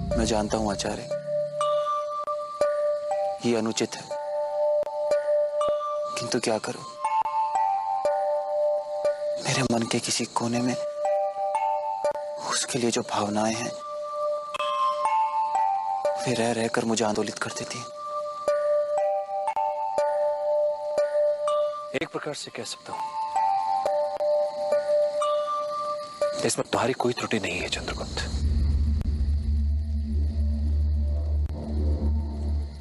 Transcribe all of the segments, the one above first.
मैं जानता हूं आचार्य, ये अनुचित है, किंतु क्या करूं? मेरे मन के किसी कोने में उसके लिए जो भावनाएं हैं वे रह रहकर मुझे आंदोलित कर देती हैं। एक प्रकार से कह सकता हूं इसमें तुम्हारी कोई त्रुटि नहीं है चंद्रगुप्त।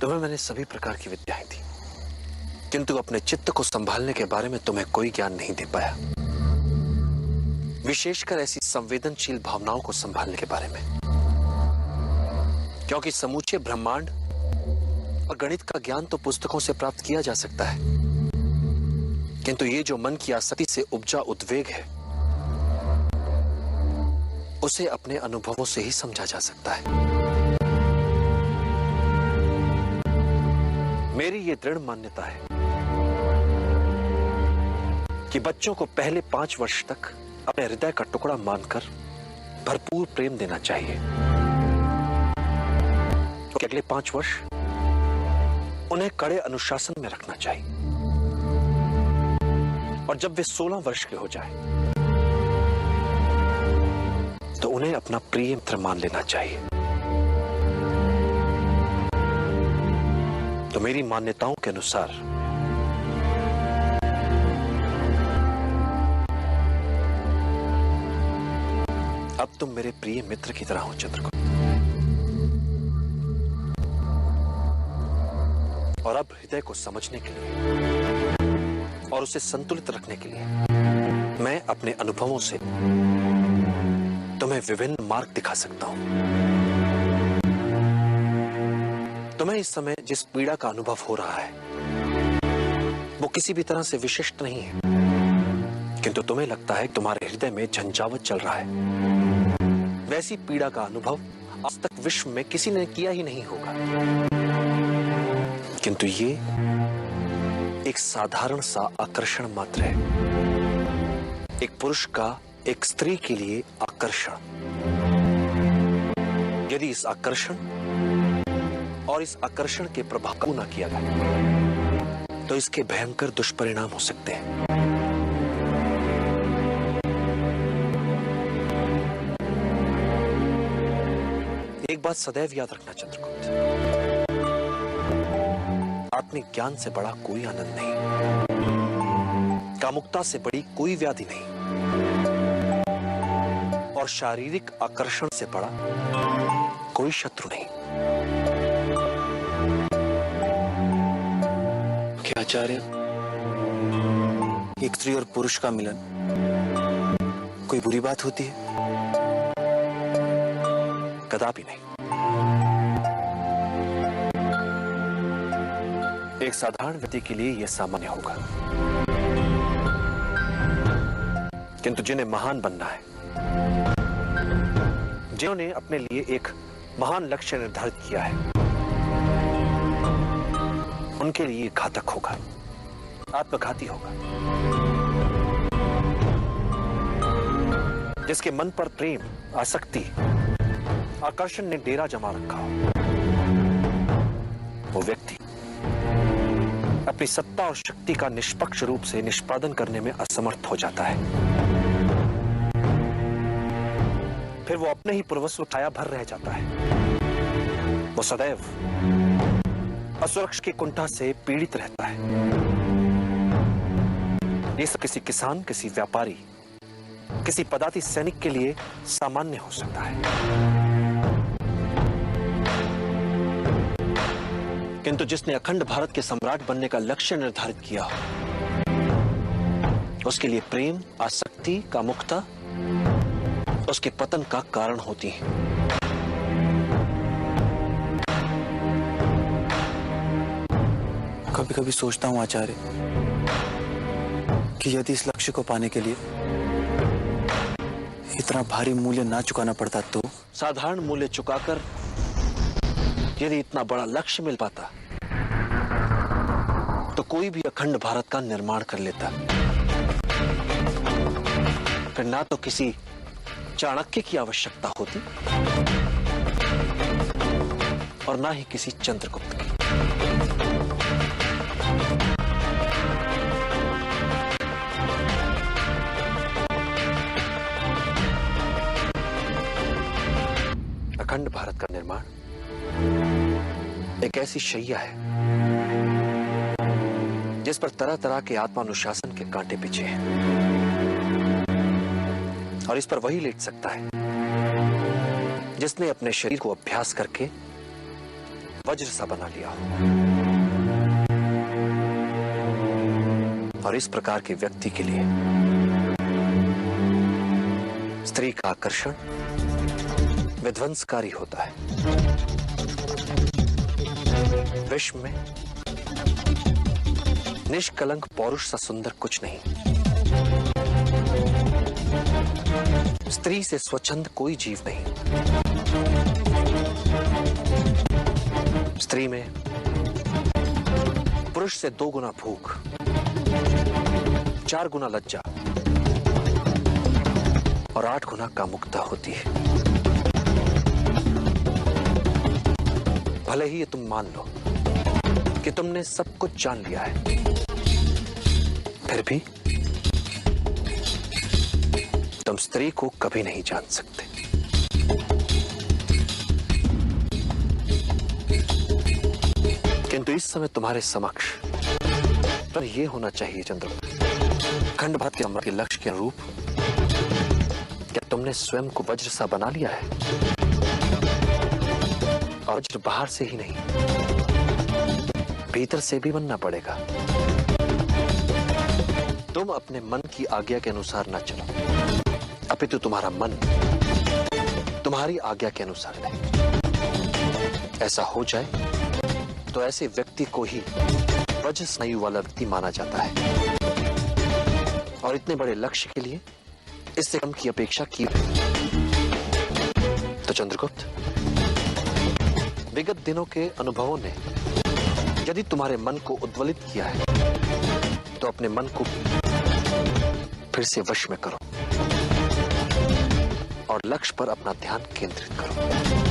तुम्हें मैंने सभी प्रकार की विद्याएं दी, किंतु अपने चित्त को संभालने के बारे में तुम्हें कोई ज्ञान नहीं दे पाया, विशेषकर ऐसी संवेदनशील भावनाओं को संभालने के बारे में। क्योंकि समूचे ब्रह्मांड और गणित का ज्ञान तो पुस्तकों से प्राप्त किया जा सकता है, किंतु ये जो मन की आसक्ति से उपजा उद्वेग है उसे अपने अनुभवों से ही समझा जा सकता है। मेरी ये दृढ़ मान्यता है कि बच्चों को पहले 5 वर्ष तक अपने हृदय का टुकड़ा मानकर भरपूर प्रेम देना चाहिए, क्योंकि अगले 5 वर्ष उन्हें कड़े अनुशासन में रखना चाहिए, और जब वे 16 वर्ष के हो जाए तो उन्हें अपना प्रिय मित्र मान लेना चाहिए। तो मेरी मान्यताओं के अनुसार अब तुम मेरे प्रिय मित्र की तरह हो चंद्रगुप्त, और अब हृदय को समझने के लिए और उसे संतुलित रखने के लिए मैं अपने अनुभवों से तुम्हें विभिन्न मार्ग दिखा सकता हूं। तुम्हें इस समय जिस पीड़ा का अनुभव हो रहा है वो किसी भी तरह से विशिष्ट नहीं है, किंतु तुम्हें लगता है कि तुम्हारे हृदय में झंझावात चल रहा है। वैसी पीड़ा का अनुभव आज तक विश्व में किसी ने किया ही नहीं होगा, किंतु ये एक साधारण सा आकर्षण मात्र है, एक पुरुष का एक स्त्री के लिए आकर्षण। यदि इस आकर्षण और इस आकर्षण के प्रभाव को न किया गया तो इसके भयंकर दुष्परिणाम हो सकते हैं। एक बात सदैव याद रखना चंद्रगुप्त, आत्मिक ज्ञान से बड़ा कोई आनंद नहीं, कामुकता से बड़ी कोई व्याधि नहीं, और शारीरिक आकर्षण से बड़ा कोई शत्रु नहीं। क्या आचार्य, एक स्त्री और पुरुष का मिलन कोई बुरी बात होती है? कदापि नहीं। एक साधारण व्यक्ति के लिए यह सामान्य होगा, किंतु जिन्हें महान बनना है, जिन्होंने अपने लिए एक महान लक्ष्य निर्धारित किया है, उनके लिए घातक होगा, आत्मघाती होगा। जिसके मन पर प्रेम, आसक्ति, आकर्षण ने डेरा जमा रखा हो, वो व्यक्ति अपनी सत्ता और शक्ति का निष्पक्ष रूप से निष्पादन करने में असमर्थ हो जाता है। फिर वो अपने ही पूर्वस्व छाया भर रह जाता है। वो सदैव असुरक्षा की कुंठा से पीड़ित रहता है। ये सब किसी किसान, किसी व्यापारी, किसी पदाति सैनिक के लिए सामान्य हो सकता है, किंतु जिसने अखंड भारत के सम्राट बनने का लक्ष्य निर्धारित किया हो, उसके लिए प्रेम, आसक्ति, कामुकता उसके पतन का कारण होती है। कभी कभी सोचता हूं आचार्य कि यदि इस लक्ष्य को पाने के लिए इतना भारी मूल्य ना चुकाना पड़ता तो। साधारण मूल्य चुकाकर यदि इतना बड़ा लक्ष्य मिल पाता तो कोई भी अखंड भारत का निर्माण कर लेता। फिर ना तो किसी चाणक्य की आवश्यकता होती और ना ही किसी चंद्रगुप्त की। अखंड भारत का निर्माण एक ऐसी शैया है जिस पर तरह तरह के आत्मानुशासन के कांटे बिछे हैं, और इस पर वही लेट सकता है जिसने अपने शरीर को अभ्यास करके वज्र सा बना लिया हो। और इस प्रकार के व्यक्ति के लिए स्त्री का आकर्षण विध्वंसकारी होता है। विश्व में निष्कलंक पौरुष सा सुंदर कुछ नहीं। स्त्री से स्वच्छंद कोई जीव नहीं। स्त्री में पुरुष से 2 गुना भूख, 4 गुना लज्जा और 8 गुना कामुकता होती है। भले ही ये तुम मान लो कि तुमने सब कुछ जान लिया है, फिर भी तुम स्त्री को कभी नहीं जान सकते। किंतु इस समय तुम्हारे समक्ष पर यह होना चाहिए चंद्रगुप्त, अखंड भारत के अमर के लक्ष्य के अनुरूप क्या तुमने स्वयं को वज्र सा बना लिया है? और वज्र बाहर से ही नहीं, भीतर से भी बनना पड़ेगा। तुम अपने मन की आज्ञा के अनुसार न चलो, अपितु तुम्हारा मन तुम्हारी आज्ञा के अनुसार नहीं। ऐसा हो जाए तो ऐसे व्यक्ति को ही वज्र स्नायु वाला व्यक्ति माना जाता है, और इतने बड़े लक्ष्य के लिए इससे कम की अपेक्षा की। तो चंद्रगुप्त, विगत दिनों के अनुभवों ने यदि तुम्हारे मन को उद्वेलित किया है तो अपने मन को फिर से वश में करो और लक्ष्य पर अपना ध्यान केंद्रित करो।